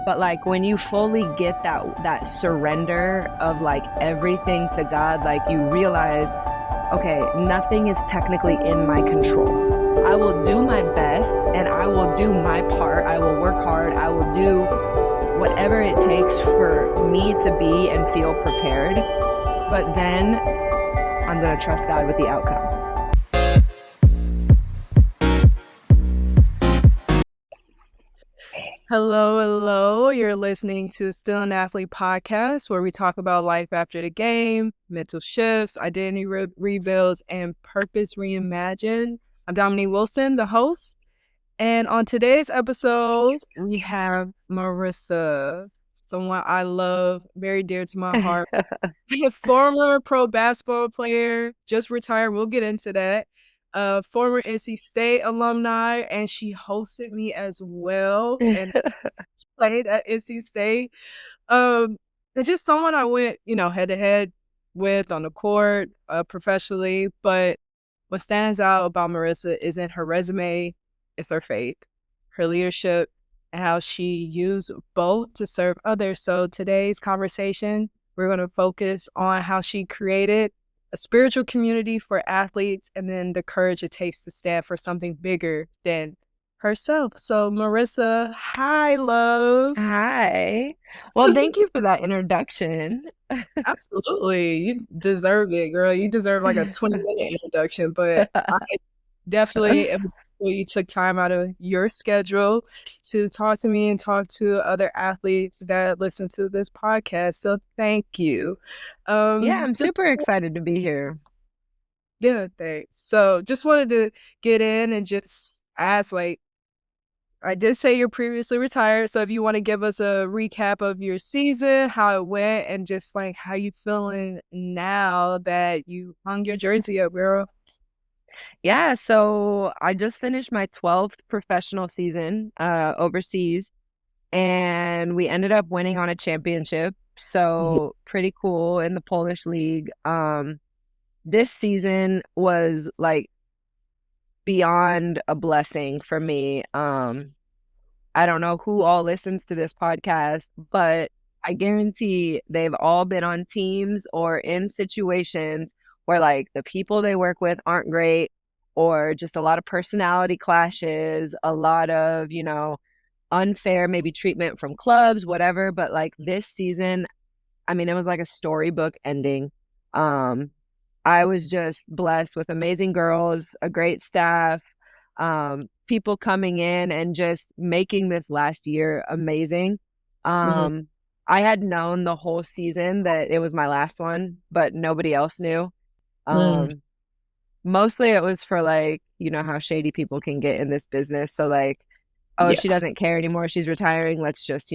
But like when you fully get that surrender of like everything to God, like you realize, okay, nothing is technically in my control. I will do my best and I will do my part. I will work hard. I will do whatever it takes for me to be and feel prepared. But then I'm going to trust God with the outcome. Hello, hello. You're listening to Still an Athlete podcast, where we talk about life after the game, mental shifts, identity rebuilds, and purpose reimagined. I'm Dominique Wilson, the host. And on today's episode, we have Marissa, someone I love, very dear to my heart. Former pro basketball player, just retired. We'll get into that. Former NC State alumni, and she hosted me as well. And played at NC State. And just someone I went, head to head with on the court, professionally. But what stands out about Marissa isn't her resume, it's her faith, her leadership, and how she used both to serve others. So today's conversation, we're going to focus on how she created a spiritual community for athletes and then the courage it takes to stand for something bigger than herself. So Marissa, hi, love. Hi. Well, thank you for that introduction. Absolutely. You deserve it, girl. You deserve like a 20-minute introduction, but I definitely am grateful you took time out of your schedule to talk to me and talk to other athletes that listen to this podcast. So thank you. Yeah, I'm Just super excited to be here. Yeah, thanks. So just wanted to get in and just ask, like, I did say you're previously retired, so if you want to give us a recap of your season, how it went, and just like how you feeling now that you hung your jersey up, girl. Yeah, so I just finished my 12th professional season overseas, and we ended up winning on a championship. So pretty cool in the Polish league. This season was like beyond a blessing for me. I don't know who all listens to this podcast, but I guarantee they've all been on teams or in situations where like the people they work with aren't great, or just a lot of personality clashes, a lot of, unfair maybe treatment from clubs, whatever. But like this season, I mean, it was like a storybook ending. Um, I was just blessed with amazing girls, a great staff, people coming in and just making this last year amazing. Mhm. I had known the whole season that it was my last one, but nobody else knew. Mm. Um, Mostly it was for like, you know how shady people can get in this business. So like, oh, Yeah. she doesn't care anymore. She's retiring. Let's just,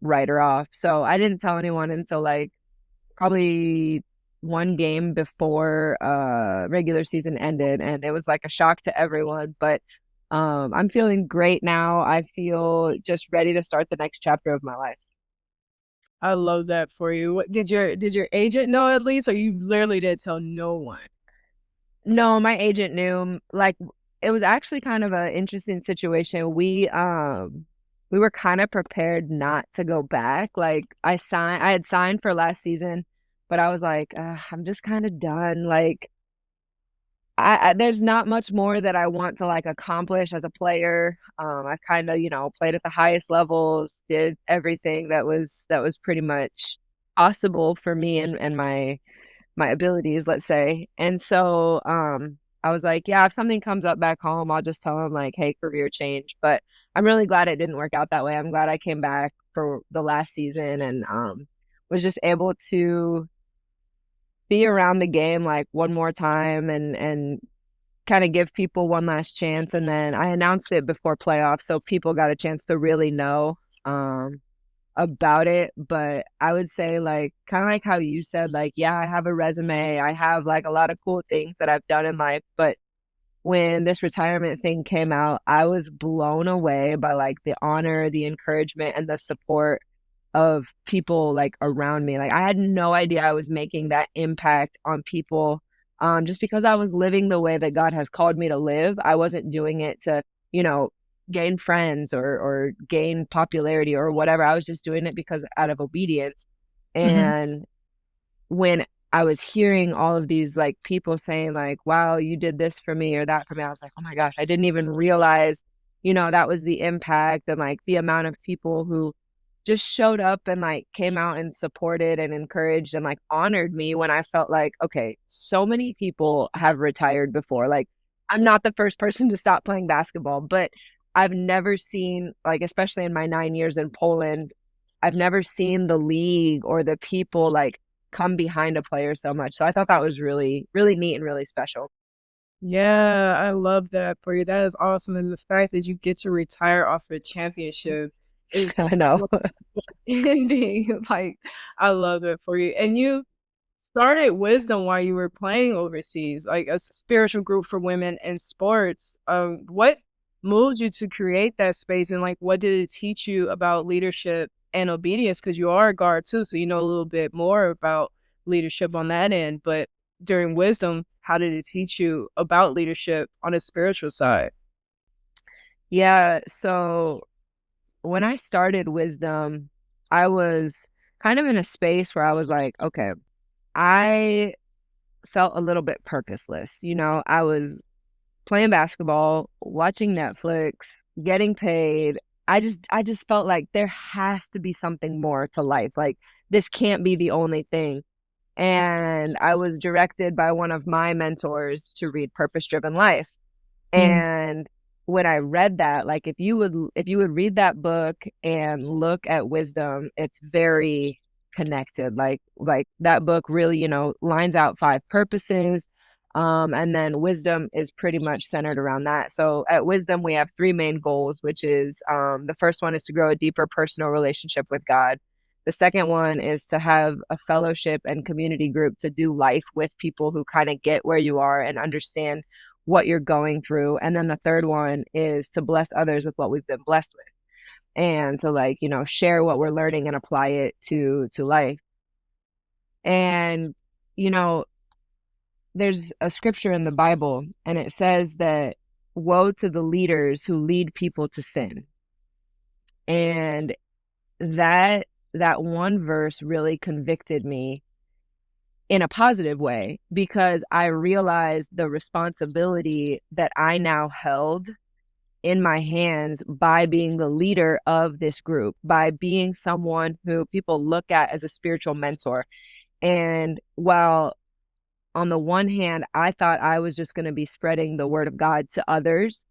write her off. So I didn't tell anyone until like probably one game before regular season ended, and it was like a shock to everyone. But I'm feeling great now. I feel just ready to start the next chapter of my life. I love that for you. What did your agent know at least, or you literally did tell no one? No, my agent knew. Like it was actually kind of an interesting situation. We were kind of prepared not to go back. Like I had signed for last season, but I was like, I'm just kind of done. Like there's not much more that I want to like accomplish as a player. I kind of, played at the highest levels, did everything that was pretty much possible for me and my abilities, let's say. And so I was like, yeah, if something comes up back home, I'll just tell them like, hey, career change. But I'm really glad it didn't work out that way. I'm glad I came back for the last season and was just able to be around the game like one more time and kind of give people one last chance. And then I announced it before playoffs, so people got a chance to really know about it. But I would say like kind of like how you said, like, yeah, I have a resume. I have like a lot of cool things that I've done in life. But when this retirement thing came out, I was blown away by like the honor, the encouragement, and the support of people like around me. Like I had no idea I was making that impact on people, just because I was living the way that God has called me to live. I wasn't doing it to, you know, gain friends or gain popularity or whatever. I was just doing it because out of obedience. Mm-hmm. And when I was hearing all of these like people saying like, wow, you did this for me or that for me, I was like, oh my gosh, I didn't even realize, that was the impact and like the amount of people who just showed up and like came out and supported and encouraged and like honored me when I felt like, okay, so many people have retired before. Like, I'm not the first person to stop playing basketball, but I've never seen, like, especially in my 9 years in Poland, I've never seen the league or the people like come behind a player so much. So I thought that was really, really neat and really special. Yeah, I love that for you. That is awesome. And the fact that you get to retire off a championship is I know. ending. Like, I love it for you. And you started Wisdom while you were playing overseas, like a spiritual group for women in sports. What moved you to create that space, and like, what did it teach you about leadership and obedience? Because you are a guard too, so you know a little bit more about leadership on that end. But during Wisdom, how did it teach you about leadership on a spiritual side? Yeah. So when I started Wisdom, I was kind of in a space where I was like, okay, I felt a little bit purposeless. I was playing basketball, watching Netflix, getting paid. I just felt like there has to be something more to life. Like this can't be the only thing. And I was directed by one of my mentors to read Purpose Driven Life. Mm. And when I read that, like if you would read that book and look at wisdom, it's very connected. Like that book really, lines out five purposes. And then wisdom is pretty much centered around that. So at wisdom, we have three main goals, which is the first one is to grow a deeper personal relationship with God. The second one is to have a fellowship and community group to do life with people who kind of get where you are and understand what you're going through. And then the third one is to bless others with what we've been blessed with and to like, share what we're learning and apply it to life. And, you know, there's a scripture in the Bible and it says that woe to the leaders who lead people to sin. And that one verse really convicted me in a positive way because I realized the responsibility that I now held in my hands by being the leader of this group, by being someone who people look at as a spiritual mentor. And while on the one hand, I thought I was just going to be spreading the word of God to others,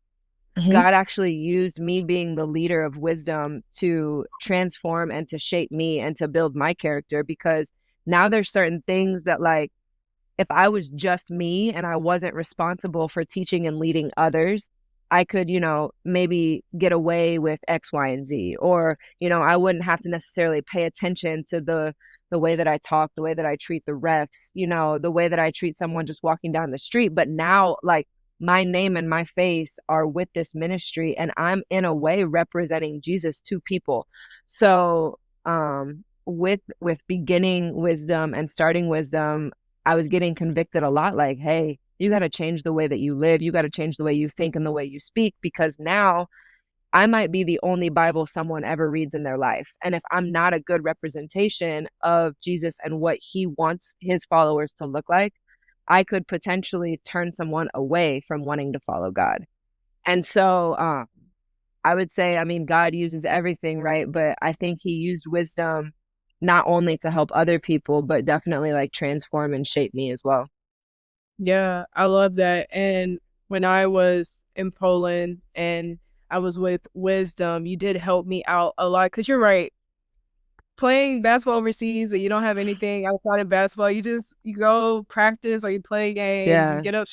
Mm-hmm. God actually used me being the leader of wisdom to transform and to shape me and to build my character because now there's certain things that like if I was just me and I wasn't responsible for teaching and leading others, I could, maybe get away with X, Y, and Z. Or, I wouldn't have to necessarily pay attention to the way that I talk, the way that I treat the refs, the way that I treat someone just walking down the street. But now, like, my name and my face are with this ministry, and I'm in a way representing Jesus to people. So, with beginning wisdom and starting wisdom, I was getting convicted a lot like, hey, you got to change the way that you live. You got to change the way you think and the way you speak because now I might be the only Bible someone ever reads in their life. And if I'm not a good representation of Jesus and what he wants his followers to look like, I could potentially turn someone away from wanting to follow God. And so I would say, I mean, God uses everything, right? But I think he used wisdom not only to help other people, but definitely like transform and shape me as well. Yeah, I love that. And when I was in Poland and I was with Wisdom, you did help me out a lot because you're right. Playing basketball overseas and you don't have anything outside of basketball, you go practice or you play a game, you Yeah. get up,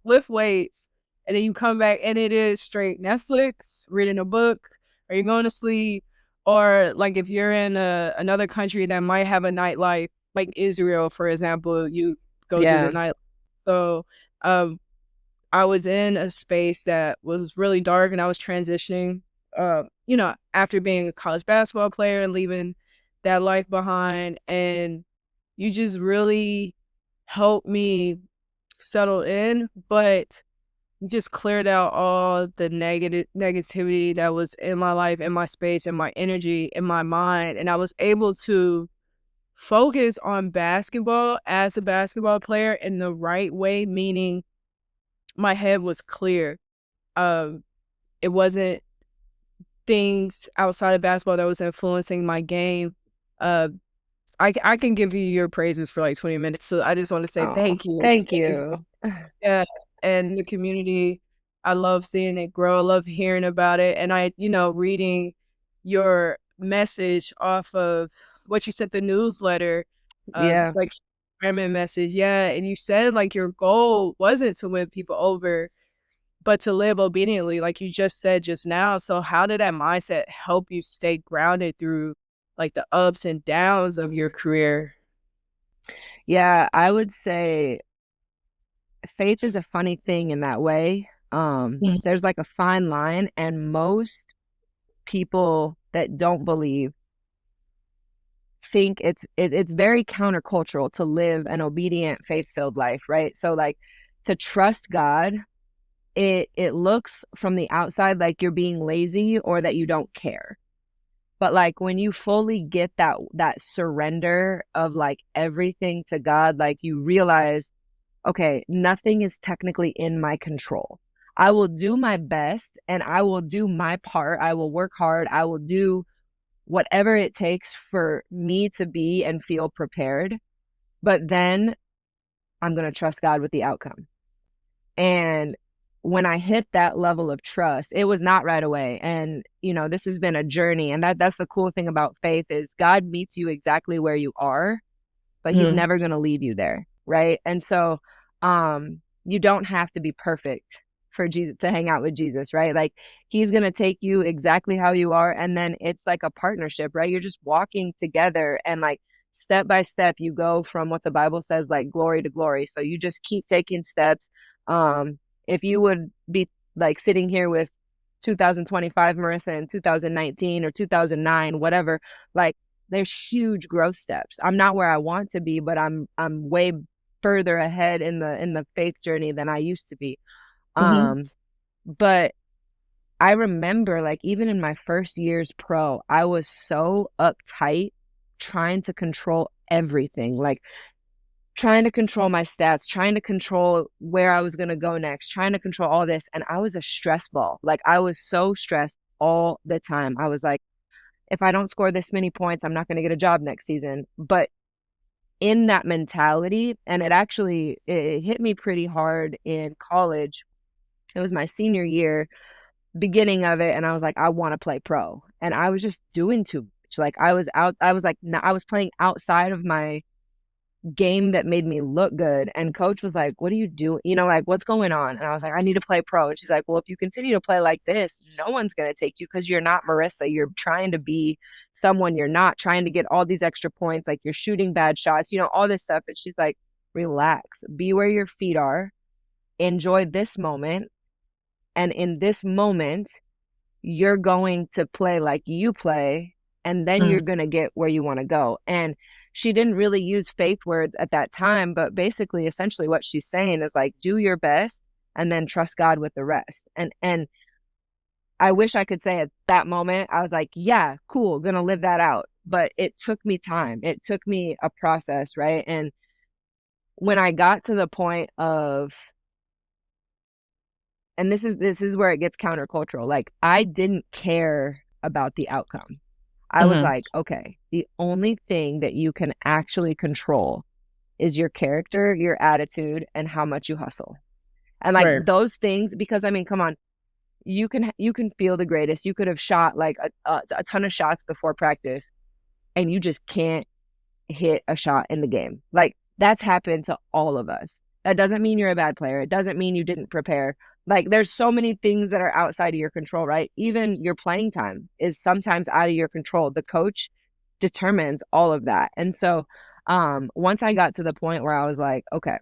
lift weights, and then you come back and it is straight Netflix, reading a book, or you're going to sleep, or like if you're in another country that might have a nightlife, like Israel, for example, you go do the Yeah. night. So um, I was in a space that was really dark and I was transitioning, after being a college basketball player and leaving that life behind. And you just really helped me settle in. But just cleared out all the negativity that was in my life, in my space, in my energy, in my mind. And I was able to focus on basketball as a basketball player in the right way, meaning my head was clear. Um, it wasn't things outside of basketball that was influencing my game. Uh, I can give you your praises for like 20 minutes. So I just want to say Oh, thank you. thank Thank you. you. Yeah. And the community, I love seeing it grow. I love hearing about it. And reading your message off of what you said, the newsletter, Yeah. like message. Yeah. And you said like your goal wasn't to win people over, but to live obediently, like you just said just now. So how did that mindset help you stay grounded through like the ups and downs of your career? Yeah, I would say faith is a funny thing in that way. Yes. There's like a fine line, and most people that don't believe think it's very countercultural to live an obedient, faith-filled life, right? So like to trust God, it looks from the outside like you're being lazy or that you don't care. But like when you fully get that surrender of like everything to God, like you realize, okay, nothing is technically in my control. I will do my best and I will do my part. I will work hard. I will do whatever it takes for me to be and feel prepared. But then I'm going to trust God with the outcome. And when I hit that level of trust, it was not right away. And, this has been a journey. And that's the cool thing about faith is God meets you exactly where you are, but he's Mhm. never going to leave you there. Right. And so, you don't have to be perfect for Jesus to hang out with Jesus, right? Like he's going to take you exactly how you are. And then it's like a partnership, right? You're just walking together and like step by step, you go from what the Bible says, like glory to glory. So you just keep taking steps. Um, if you would be like sitting here with 2025 Marissa and 2019 or 2009, whatever, like there's huge growth steps. I'm not where I want to be, but I'm way further ahead in the faith journey than I used to be. Mhm. But I remember like even in my first years pro, I was so uptight trying to control everything. Like trying to control my stats, trying to control where I was going to go next, trying to control all this and I was a stress ball. Like I was so stressed all the time. I was like if I don't score this many points, I'm not going to get a job next season. But in that mentality, and it hit me pretty hard in college. It was my senior year, beginning of it, and I was like, I want to play pro, and I was just doing too much. Like I was like, I was playing outside of my game that made me look good. And coach was like, what are you doing? Like what's going on? And I was like, I need to play pro. And she's like, well, if you continue to play like this, no one's going to take you because you're not Marissa. You're trying to be someone you're not, trying to get all these extra points. Like you're shooting bad shots, all this stuff. And she's like, relax, be where your feet are, enjoy this moment. And in this moment, you're going to play like you play and then you're going to get where you want to go. And she didn't really use faith words at that time, but basically essentially what she's saying is like do your best and then trust God with the rest. And I wish I could say at that moment I was like, yeah, cool, going to live that out, but it took me time. It took me a process, right? And when I got to the point of and this is where it gets countercultural. Like I didn't care about the outcome. I was Mhm. like, okay, the only thing that you can actually control is your character, your attitude, and how much you hustle. And like Right. those things, because I mean, come on, you can feel the greatest. You could have shot like a ton of shots before practice, and you just can't hit a shot in the game. Like that's happened to all of us. That doesn't mean you're a bad player. It doesn't mean you didn't prepare. Like there's so many things that are outside of your control, right? Even your playing time is sometimes out of your control. The coach determines all of that. And so once I got to the point where I was like, okay,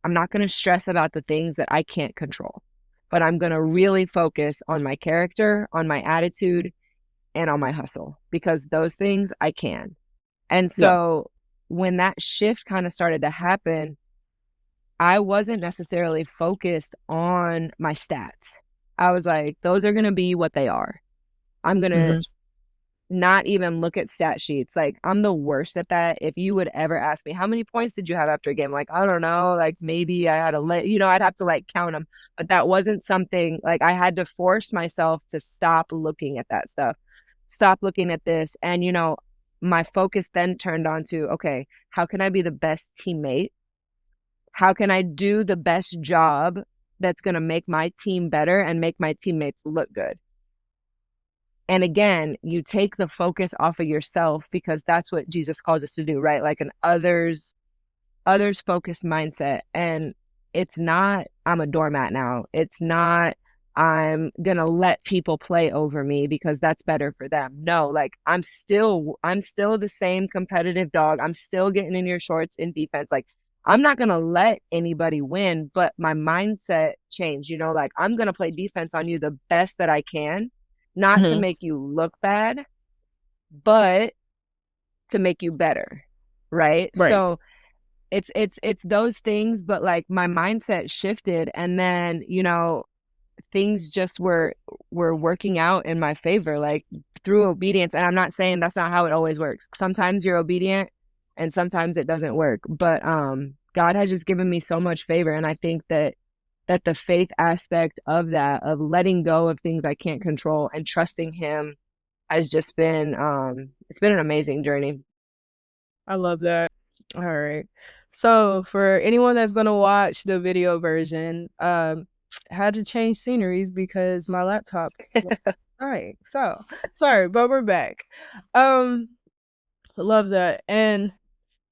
I'm not going to stress about the things that I can't control, but I'm going to really focus on my character, on my attitude, and on my hustle because those things I can. And Yeah. so when that shift kind of started to happen, I wasn't necessarily focused on my stats. I was like, those are going to be what they are. I'm going to Hmm. not even look at stat sheets. Like, I'm the worst at that. If you would ever ask me, how many points did you have after a game? Like, I don't know. Like, maybe I had to I'd have to like count them. But that wasn't something like I had to force myself to stop looking at that stuff, stop looking at this. And, my focus then turned on to, okay, how can I be the best teammate? How can I do the best job that's going to make my team better and make my teammates look good? And again, you take the focus off of yourself because that's what Jesus calls us to do, right? Like an others focused mindset. And it's not I'm a doormat now. It's not I'm going to let people play over me because that's better for them. No, like I'm still the same competitive dog. I'm still getting in your shorts in defense. Like I'm not going to let anybody win, but my mindset changed, like I'm going to play defense on you the best that I can, not to Hmm. make you look bad, but to make you better. Right? Right. So it's those things, but like my mindset shifted, and then things just were working out in my favor, like through obedience. And I'm not saying that's not how it always works. Sometimes you're obedient and sometimes it doesn't work, but God has just given me so much favor. And I think that the faith aspect of that, of letting go of things I can't control and trusting him, has just been it's been an amazing journey. I love that. All right. So for anyone that's gonna watch the video version, had to change sceneries because my laptop. All right. So sorry, but we're back. Um, love that. And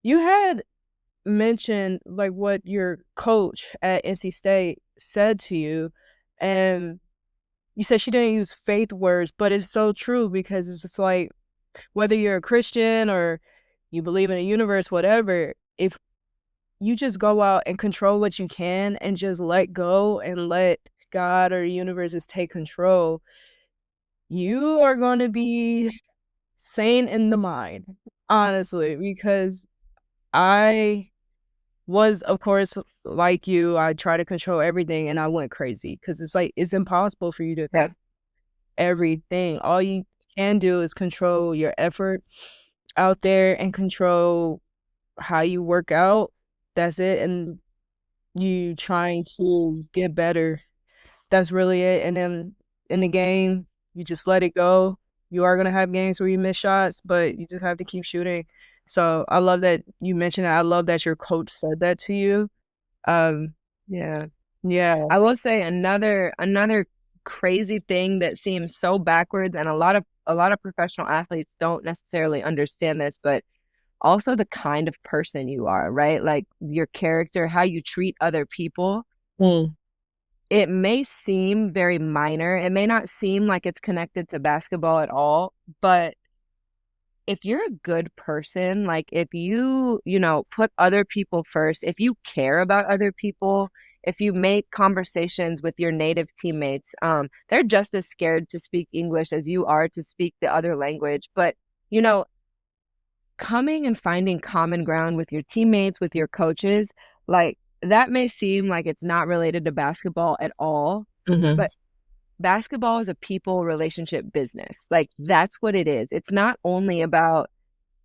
you had mentioned like what your coach at NC State said to you, and you said she didn't use faith words, but it's so true because it's just like whether you're a Christian or you believe in a universe, whatever, if you just go out and control what you can and just let go and let God or the universe just take control, you are going to be sane in the mind, honestly, because I was, of course, like you, I try to control everything and I went crazy because it's like it's impossible for you to Yeah. everything. All you can do is control your effort out there and control how you work out. That's it. And you trying to get better. That's really it. And then in the game, you just let it go. You are gonna have games where you miss shots, but you just have to keep shooting. So I love that you mentioned that. I love that your coach said that to you. Um, Yeah. yeah. I will say another crazy thing that seems so backwards, and a lot of professional athletes don't necessarily understand this, but also the kind of person you are, right? Like your character, how you treat other people. Mm. It may seem very minor. It may not seem like it's connected to basketball at all, but if you're a good person, like if put other people first, if you care about other people, if you make conversations with your native teammates, they're just as scared to speak English as you are to speak the other language. But, you know, coming and finding common ground with your teammates, with your coaches, like that may seem like it's not related to basketball at all, Mhm. but basketball is a people relationship business. Like that's what it is. It's not only about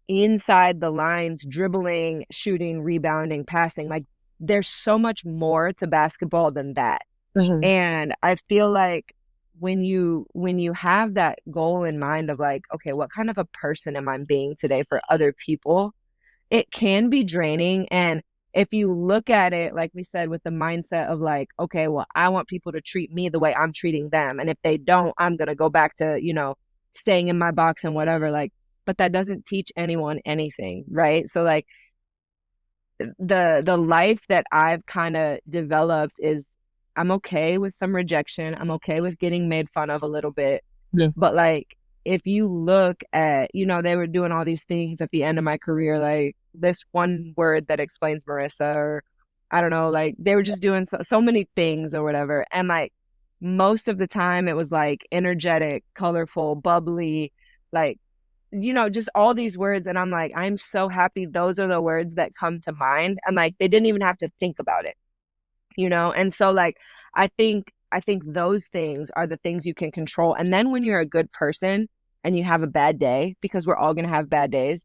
inside the lines, dribbling, shooting, rebounding, passing. Like there's so much more to basketball than that. Mhm. And I feel like when you have that goal in mind of like, okay, what kind of a person am I being today for other people? It can be draining. And if you look at it, like we said, with the mindset of like, okay, well, I want people to treat me the way I'm treating them. And if they don't, I'm going to go back to, staying in my box and whatever. Like, but that doesn't teach anyone anything. Right. So, like, the life that I've kind of developed is I'm okay with some rejection. I'm okay with getting made fun of a little bit. Yeah. But like if you look at, they were doing all these things at the end of my career, like this one word that explains Marissa, or I don't know, like they were just doing so many things or whatever. And like most of the time it was like energetic, colorful, bubbly, like just all these words. And I'm like, I'm so happy those are the words that come to mind. And like, they didn't even have to think about it. And so like I think those things are the things you can control. And then when you're a good person and you have a bad day, because we're all going to have bad days,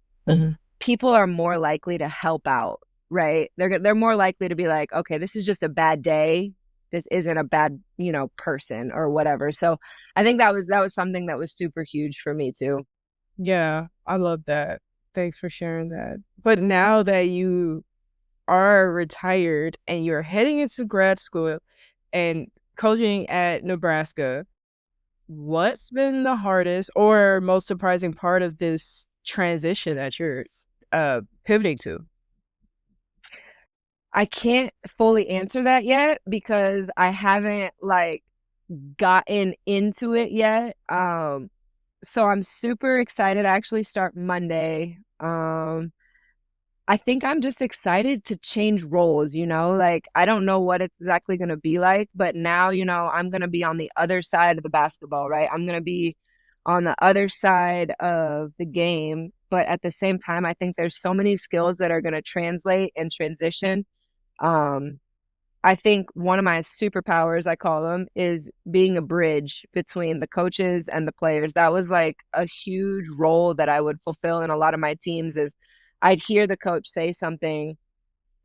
people are more likely to help out, right? They're more likely to be like, okay, this is just a bad day. This isn't a bad, person or whatever. So I think that was something that was super huge for me too. Yeah, I love that. Thanks for sharing that. But now that you are retired and you're heading into grad school and coaching at Nebraska, what's been the hardest or most surprising part of this transition that you're pivoting to? I can't fully answer that yet because I haven't like gotten into it yet. So I'm super excited. I actually start Monday. I think I'm just excited to change roles, like I don't know what it's exactly going to be like, but now, I'm going to be on the other side of the basketball, right? I'm going to be on the other side of the game. But at the same time, I think there's so many skills that are going to translate and transition. Um, I think one of my superpowers, I call them, is being a bridge between the coaches and the players. That was like a huge role that I would fulfill in a lot of my teams is I'd hear the coach say something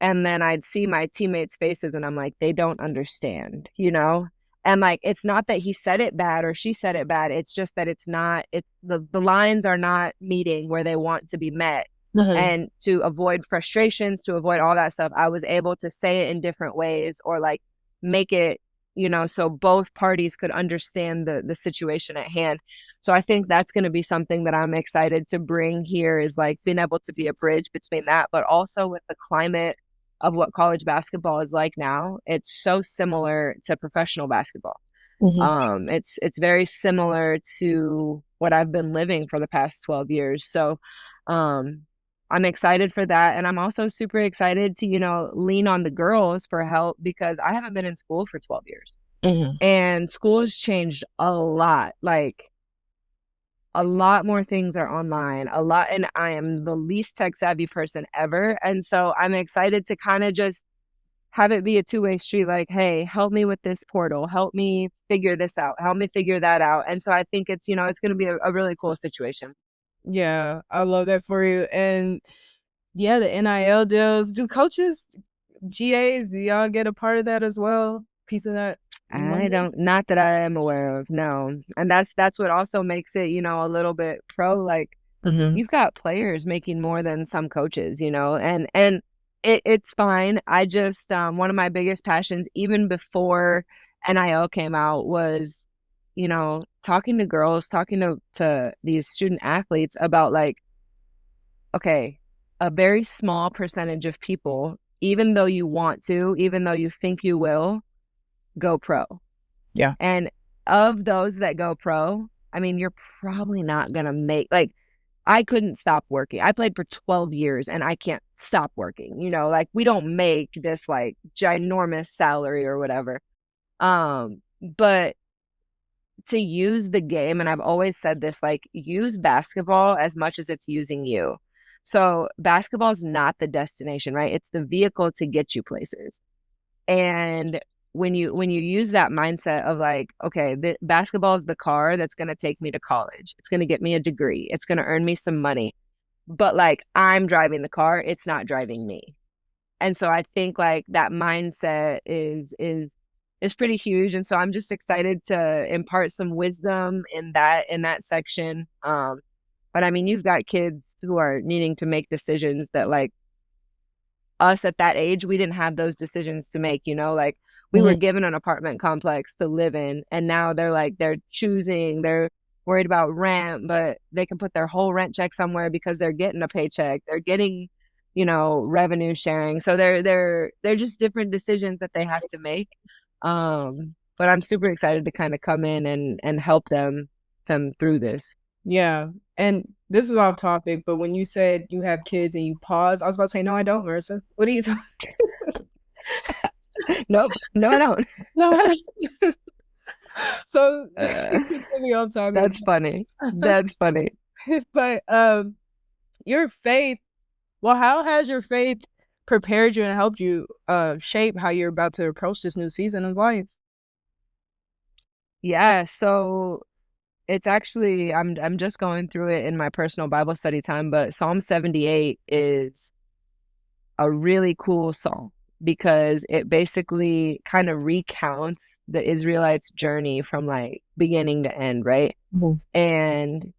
and then I'd see my teammates' faces and I'm like, they don't understand, And like it's not that he said it bad or she said it bad. It's just that the lines are not meeting where they want to be met. Mhm. And to avoid frustrations, to avoid all that stuff, I was able to say it in different ways or like make it, so both parties could understand the situation at hand. So I think that's going to be something that I'm excited to bring here is like being able to be a bridge between that, but also with the climate of what college basketball is like now. It's so similar to professional basketball. Mhm. It's very similar to what I've been living for the past 12 years. So um I'm excited for that. And I'm also super excited to, lean on the girls for help because I haven't been in school for 12 years. Mhm. And school has changed a lot. Like a lot more things are online, a lot, and I am the least tech savvy person ever. And so I'm excited to kind of just have it be a two-way street like, hey, help me with this portal, help me figure this out, help me figure that out. And so I think it's going to be a really cool situation. Yeah, I love that for you. And yeah, the NIL deals. Do coaches, GAs, do y'all get a part of that as well? Piece of that I money? don't, not that I am aware of, no. And that's what also makes it, a little bit pro. Like Hmm. you've got players making more than some coaches, and it's fine. I just one of my biggest passions, even before NIL came out, was, talking to girls, talking to these student athletes about like, okay, a very small percentage of people, even though you want to, even though you think you will, go pro. Yeah. And of those that go pro, I mean, you're probably not gonna make like I couldn't stop working. I played for 12 years and I can't stop working. Like we don't make this like ginormous salary or whatever. But to use the game, and I've always said this, like use basketball as much as it's using you. So basketball is not the destination, right? It's the vehicle to get you places. And when you use that mindset of like, okay, the basketball is the car that's going to take me to college. It's going to get me a degree. It's going to earn me some money. But like I'm driving the car, it's not driving me. And so I think like that mindset is pretty huge. And so I'm just excited to impart some wisdom in that section. But I mean, you've got kids who are needing to make decisions that like us at that age, we didn't have those decisions to make, like we were Mhm. given an apartment complex to live in. And now they're choosing, they're worried about rent, but they can put their whole rent check somewhere because they're getting a paycheck. They're getting, revenue sharing. So they're just different decisions that they have to make. But I'm super excited to kind of come in and help them through this. Yeah. And this is off topic, but when you said you have kids and you pause, I was about to say, no, I don't, Marissa. What are you talking? Nope, no, I don't. No, I don't. So Uh, completely off topic. that's funny. That's funny. But your faith, well, how has your faith prepared you and helped you shape how you're about to approach this new season of life? Yeah, so it's actually I'm just going through it in my personal Bible study time, but Psalm 78 is a really cool song because it basically kind of recounts the Israelites' journey from like beginning to end, right? Mhm. And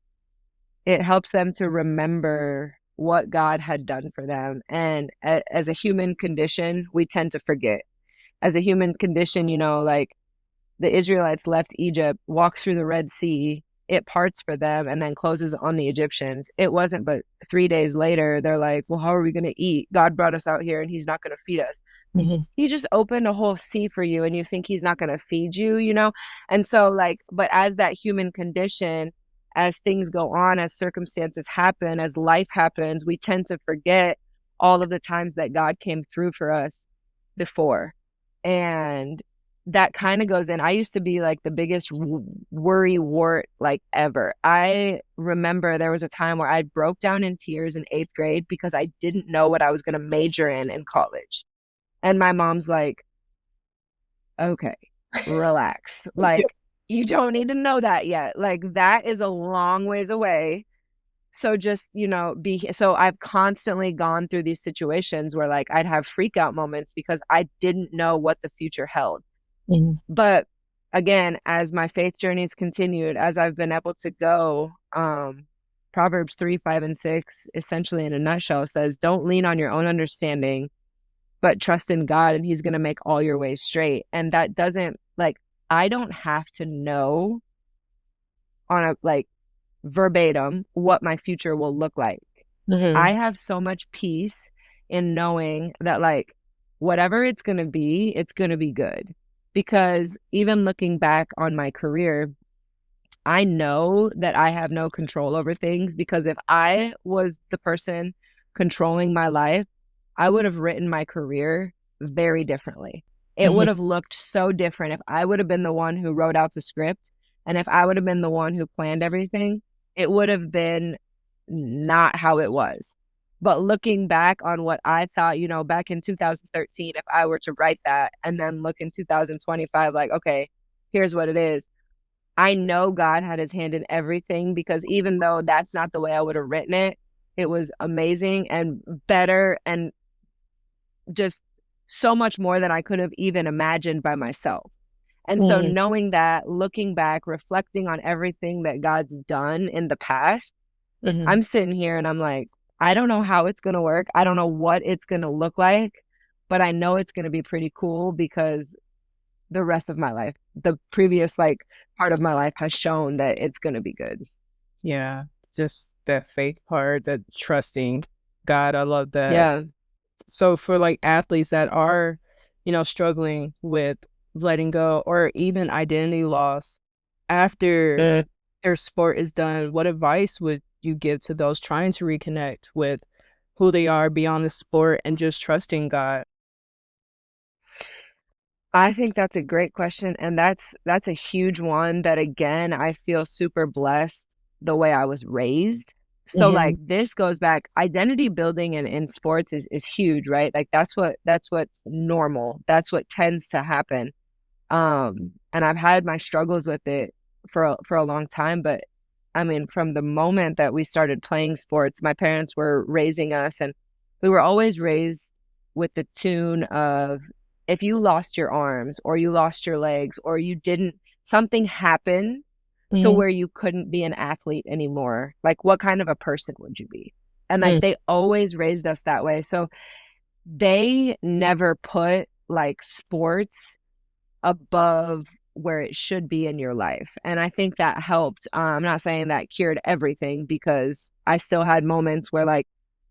it helps them to remember what God had done for them. And as a human condition, we tend to forget. As a human condition, like the Israelites left Egypt, walked through the Red Sea, it parts for them, and then closes on the Egyptians. It wasn't but 3 days later, they're like, well, how are we going to eat? God brought us out here and he's not going to feed us. Mhm. He just opened a whole sea for you and you think he's not going to feed you? And so, like, but as that human condition, as things go on, as circumstances happen, as life happens, we tend to forget all of the times that God came through for us before. And that kind of goes in. I used to be like the biggest worry wart like ever. I remember there was a time where I broke down in tears in 8th grade because I didn't know what I was going to major in college. And my mom's like, okay, relax. Like, you don't need to know that yet. Like, that is a long ways away. So just, so I've constantly gone through these situations where like I'd have freak out moments because I didn't know what the future held. Mhm. But again, as my faith journey's continued, as I've been able to go, Proverbs 3, 5, and 6, essentially in a nutshell, says, don't lean on your own understanding, but trust in God and he's going to make all your ways straight. And that doesn't like, I don't have to know on a like verbatim what my future will look like. I Mhm. have so much peace in knowing that like whatever it's going to be good. Because even looking back on my career, I know that I have no control over things because if I was the person controlling my life, I would have written my career very differently. It Mhm. would have looked so different if I would have been the one who wrote out the script and if I would have been the one who planned everything, it would have been not how it was. But looking back on what I thought, back in 2013, if I were to write that and then look in 2025, like, okay, here's what it is. I know God had his hand in everything because even though that's not the way I would have written it, it was amazing and better and just so much more than I could have even imagined by myself. And so Mhm. knowing that, looking back, reflecting on everything that God's done in the past, Mhm. I'm sitting here and I'm like, I don't know how it's going to work. I don't know what it's going to look like, but I know it's going to be pretty cool because the rest of my life, the previous like part of my life has shown that it's going to be good. Yeah, just that faith part, that trusting God. I love that. Yeah. So for like athletes that are, struggling with letting go or even identity loss after Mm. their sport is done, what advice would you give to those trying to reconnect with who they are beyond the sport and just trusting God? I think that's a great question and that's a huge one that again I feel super blessed the way I was raised. So like Mhm. this goes back identity building in sports is huge, right? Like that's what's normal. That's what tends to happen. And I've had my struggles with it for a long time, but I mean from the moment that we started playing sports, my parents were raising us and we were always raised with the tune of if you lost your arms or you lost your legs or you didn't something happened to Mhm. where you couldn't be an athlete anymore, like what kind of a person would you be? And like Mm. they always raised us that way. So they never put like sports above where it should be in your life. And I think that helped. I'm not saying that cured everything because I still had moments where, like,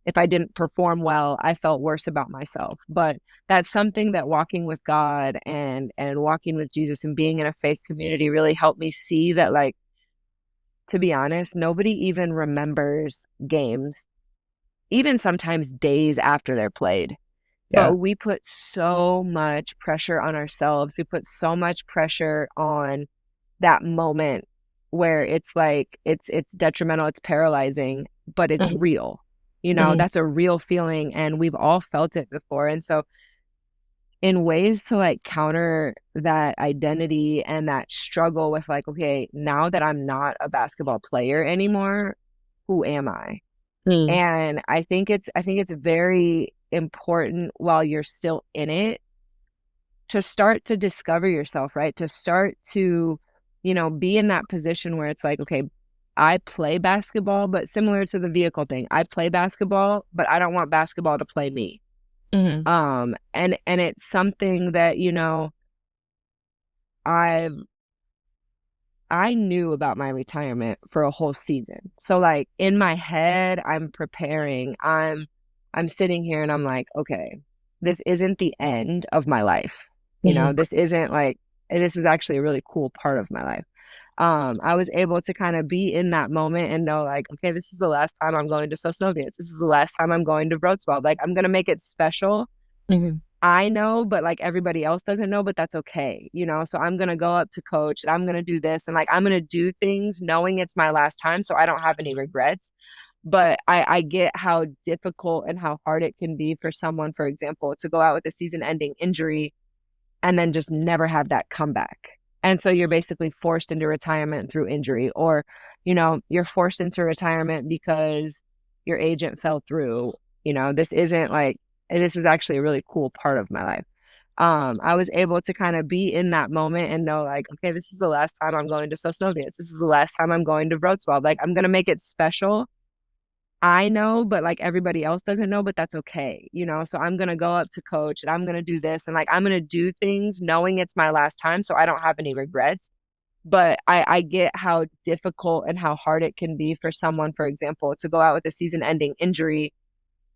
if I didn't perform well, I felt worse about myself. But that's something that walking with God and walking with Jesus and being in a faith community really helped me see that, like, to be honest, nobody even remembers games, even sometimes days after they're played. Yeah. But we put so much pressure on ourselves. We put so much pressure on that moment where it's like it's detrimental, it's paralyzing, but it's Mhm. real. Mhm. That's a real feeling and we've all felt it before. And so in ways to like counter that identity and that struggle with like, okay, now that I'm not a basketball player anymore, who am I? Mm. And I think it's very important while you're still in it to start to discover yourself, right? To start to, be in that position where it's like, okay, I play basketball, but similar to the vehicle thing, I play basketball, but I don't want basketball to play me. Mhm. And it's something that, I've I knew about my retirement for a whole season. So like in my head, I'm preparing. I'm sitting here and I'm like, okay, this isn't the end of my life. Mhm. This isn't like this is actually a really cool part of my life. I was able to kind of be in that moment and know like, okay, this is the last time I'm going to Sosnowiec. This is the last time I'm going to Wrocław. Like I'm gonna make it special. Mhm. I know, but like everybody else doesn't know, but that's okay. So I'm gonna go up to coach and I'm gonna do this and like I'm gonna do things knowing it's my last time so I don't have any regrets. But I get how difficult and how hard it can be for someone, for example, to go out with a season ending injury and then just never have that comeback. And so you're basically forced into retirement through injury, or, you're forced into retirement because your agent fell through. This isn't like, this is actually a really cool part of my life. I was able to kind of be in that moment and know, like, okay, this is the last time I'm going to Sosnowiec. This is the last time I'm going to Wrocław. Like, I'm going to make it special. I know, but like everybody else doesn't know, but that's okay. So I'm gonna go up to coach and I'm gonna do this and like I'm gonna do things knowing it's my last time so I don't have any regrets. But I get how difficult and how hard it can be for someone, for example, to go out with a season ending injury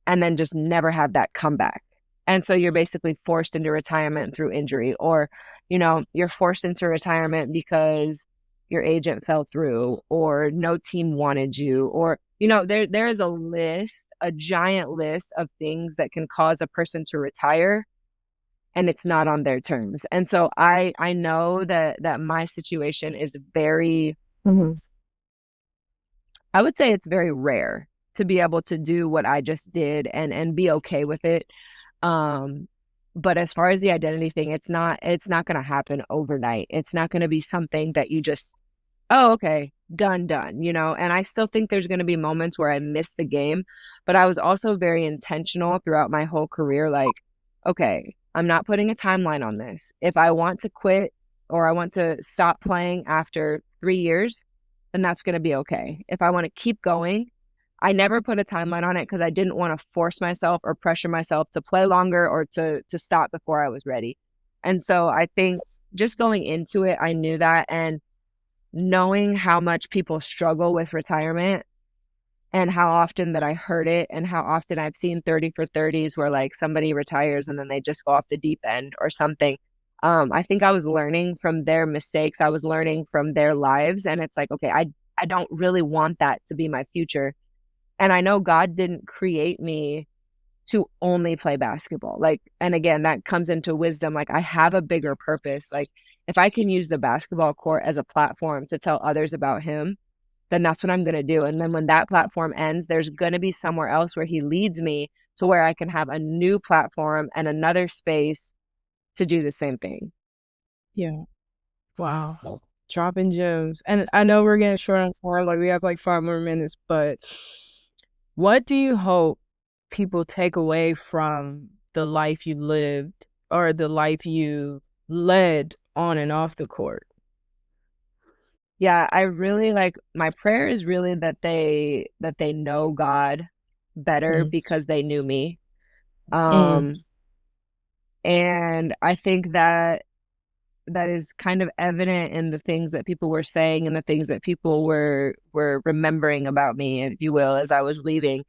and then just never have that comeback. And so you're basically forced into retirement through injury, or, you're forced into retirement because your agent fell through, or no team wanted you, or, there is a list, a giant list of things that can cause a person to retire and it's not on their terms. And so I know that my situation is very, Mhm. I would say it's very rare to be able to do what I just did and be okay with it. Um, but as far as the identity thing, it's not going to happen overnight. It's not going to be something that you just, oh, okay, done. And I still think there's going to be moments where I miss the game, but I was also very intentional throughout my whole career. Like, okay, I'm not putting a timeline on this. If I want to quit or I want to stop playing after 3 years, then that's going to be okay. If I want to keep going, I never put a timeline on it because I didn't want to force myself or pressure myself to play longer or to stop before I was ready. And so I think just going into it, I knew that, and knowing how much people struggle with retirement and how often that I heard it and how often I've seen 30 for 30s where like somebody retires and then they just go off the deep end or something. I think I was learning from their mistakes. I was learning from their lives. And it's like, okay, I don't really want that to be my future. And I know God didn't create me to only play basketball. Like, and again, that comes into wisdom. Like, I have a bigger purpose. Like, if I can use the basketball court as a platform to tell others about Him, then that's what I'm going to do. And then when that platform ends, there's going to be somewhere else where He leads me to where I can have a new platform and another space to do the same thing. Yeah. Wow. Dropping gems. And I know we're getting short on time, like we have like 5 more minutes, but what do you hope people take away from the life you lived or the life you led on and off the court? Yeah, I really like, my prayer is really that they know God better Mm. because they knew me. Mm. Um, and I think that is kind of evident in the things that people were saying and the things that people were remembering about me, if you will, as I was leaving.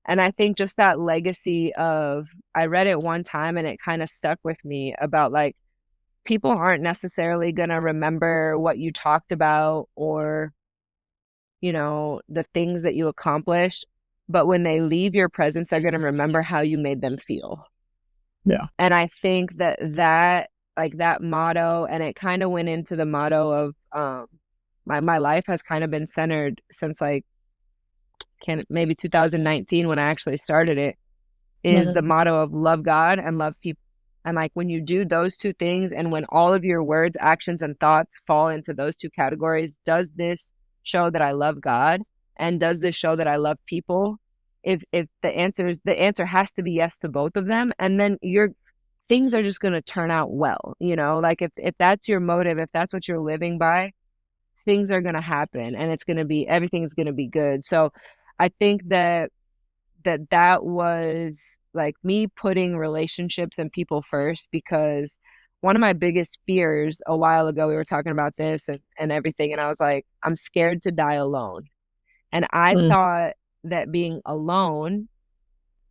And I think just that legacy of, I read it one time and it kind of stuck with me about like, people aren't necessarily going to remember what you talked about or, the things that you accomplished, but when they leave your presence, they're going to remember how you made them feel. Yeah. And I think that like that motto, and it kind of went into the motto of my life has kind of been centered since like can maybe 2019 when I actually started it, is the Mhm. motto of love God and love people. And like when you do those two things, and when all of your words, actions, and thoughts fall into those two categories, does this show that I love God? And does this show that I love people? If the answer has to be yes to both of them, and then your things are just gonna turn out well. Like if that's your motive, if that's what you're living by, things are gonna happen and everything's gonna be good. So I think that was like me putting relationships and people first, because one of my biggest fears a while ago, we were talking about this and everything, and I was like, I'm scared to die alone. And I Mm. thought that being alone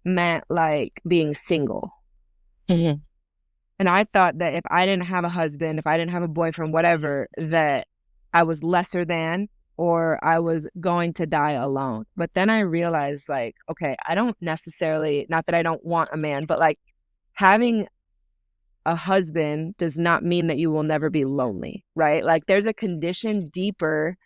meant like being single. Mhm. And I thought that if I didn't have a husband, if I didn't have a boyfriend, whatever, that I was lesser than, or I was going to die alone. But then I realized, like, okay, I don't necessarily, not that I don't want a man, but like having a husband does not mean that you will never be lonely, right? Like there's a condition deeper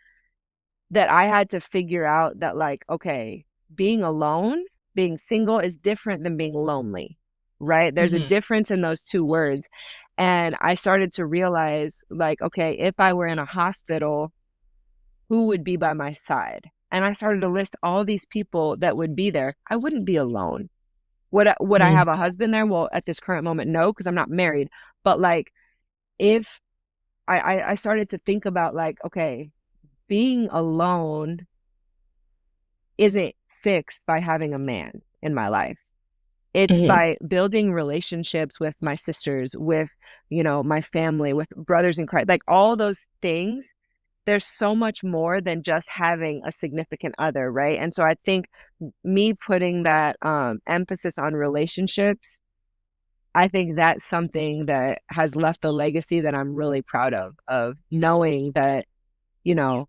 that I had to figure out, that like, okay, being alone, being single is different than being lonely, right? There's a Mhm. difference in those two words. And I started to realize, like, okay, if I were in a hospital, who would be by my side? And I started to list all these people that would be there. I wouldn't be alone. Would I Mm. have a husband there? Well, at this current moment, no, because I'm not married. But like, if I started to think about, like, okay, being alone isn't fixed by having a man in my life. It's Mhm. by building relationships with my sisters, with, my family, with brothers in Christ, like all those things. There's so much more than just having a significant other, right? And so I think me putting that emphasis on relationships, I think that's something that has left a legacy that I'm really proud of knowing that, you know,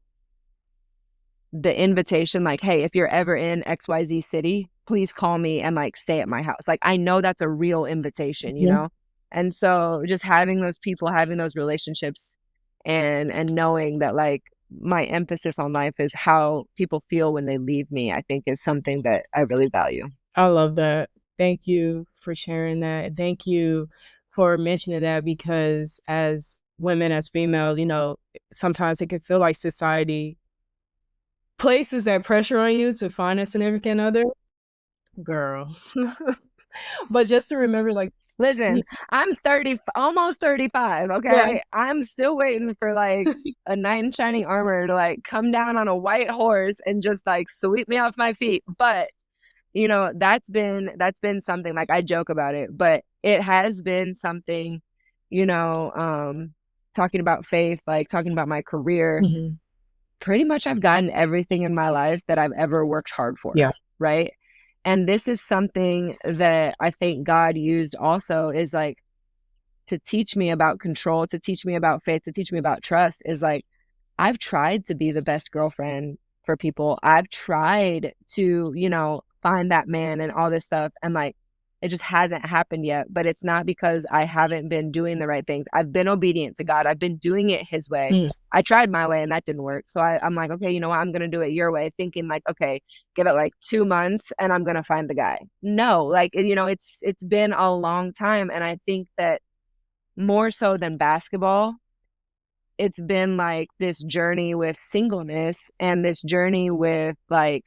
the invitation, like, hey, if you're ever in XYZ city, please call me and like stay at my house. Like, I know that's a real invitation, you Mhm. know? And so just having those people, having those relationships, and knowing that like my emphasis on life is how people feel when they leave me, I think is something that I really value. I love that. Thank you for sharing that. Thank you for mentioning that, because as women, as females, sometimes it can feel like society places that pressure on you to find a significant other. Girl. But just to remember, like, Listen, I'm 30, almost 35. yeah. Okay. I'm still waiting for like a knight in shining armor to like come down on a white horse and just like sweep me off my feet. But that's been something, like, I joke about it, but it has been something, you know, talking about faith, like talking about my career. Mhm. Pretty much I've gotten everything in my life that I've ever worked hard for, Yeah. right? And this is something that I think God used also, is like to teach me about control, to teach me about faith, to teach me about trust, is like I've tried to be the best girlfriend for people. I've tried to, find that man and all this stuff. And like, it just hasn't happened yet. But it's not because I haven't been doing the right things. I've been obedient to God. I've been doing it his way. Mm. I tried my way and that didn't work. So I'm like, okay, you know what? I'm going to do it your way, thinking like, okay, give it like 2 months and I'm going to find the guy. No, like, it's been a long time. And I think that more so than basketball, it's been like this journey with singleness and this journey with like,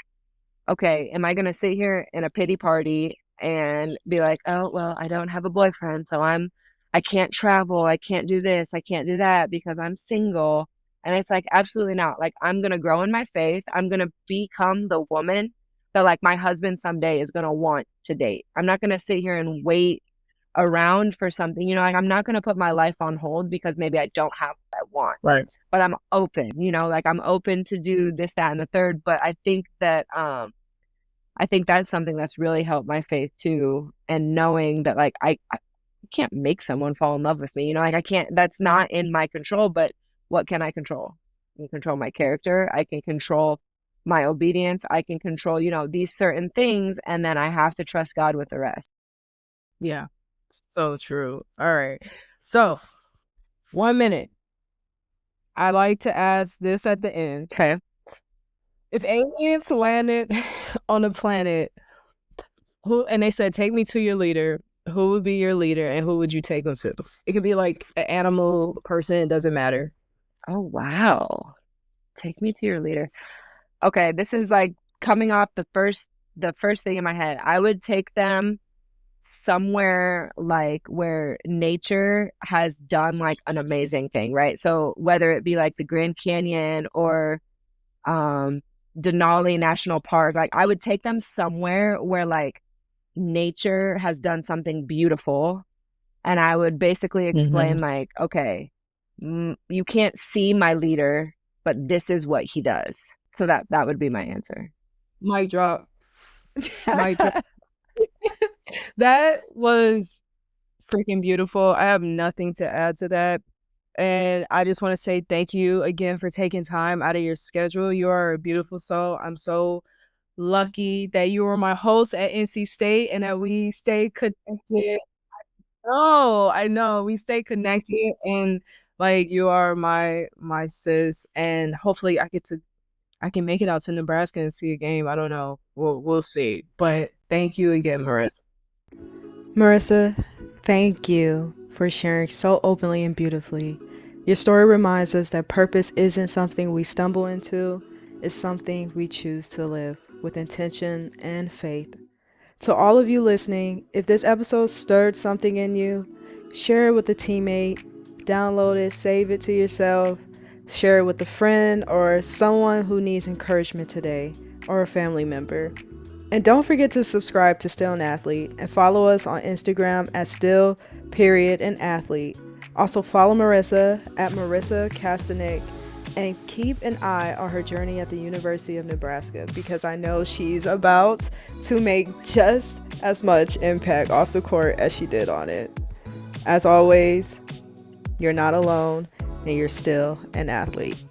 okay, am I going to sit here in a pity party and be like, oh, well, I don't have a boyfriend, so I can't travel, I can't do this, I can't do that because I'm single. And it's like, absolutely not. Like, I'm going to grow in my faith. I'm going to become the woman that like my husband someday is going to want to date. I'm not going to sit here and wait around for something, like I'm not going to put my life on hold because maybe I don't have what I want, Right. but I'm open, like I'm open to do this, that, and the third. But I think that's something that's really helped my faith too. And knowing that like I can't make someone fall in love with me, like I can't, that's not in my control. But what can I control? I can control my character. I can control my obedience. I can control, these certain things. And then I have to trust God with the rest. Yeah. So true. All right. So, 1 minute. I like to ask this at the end. Okay. If aliens landed on a planet, who and they said, "Take me to your leader," who would be your leader, and who would you take them to? It could be like an animal, a person. It doesn't matter. Oh, wow. Take me to your leader. Okay, this is like coming off the first thing in my head. I would take them somewhere like where nature has done like an amazing thing, right? So whether it be like the Grand Canyon or um Denali National Park, like I would take them somewhere where like nature has done something beautiful, and I would basically Mm-hmm. explain like, okay, you can't see my leader, but this is what he does. So that would be my answer. Mic drop. Mic drop. That was freaking beautiful. I have nothing to add to that. And I just want to say thank you again for taking time out of your schedule. You are a beautiful soul. I'm so lucky that you were my host at NC State and that we stay connected. Oh, I know. We stay connected and like you are my sis and hopefully I can make it out to Nebraska and see a game. I don't know. We'll see. But thank you again, Marissa. Marissa, thank you for sharing so openly and beautifully. Your story reminds us that purpose isn't something we stumble into, it's something we choose to live with intention and faith. To all of you listening, if this episode stirred something in you, share it with a teammate, download it, save it to yourself, share it with a friend or someone who needs encouragement today, or a family member. And don't forget to subscribe to Still an Athlete and follow us on Instagram at still.an-athlete. Also follow Marissa at Marissa Kastanek and keep an eye on her journey at the University of Nebraska because I know she's about to make just as much impact off the court as she did on it. As always, you're not alone and you're still an athlete.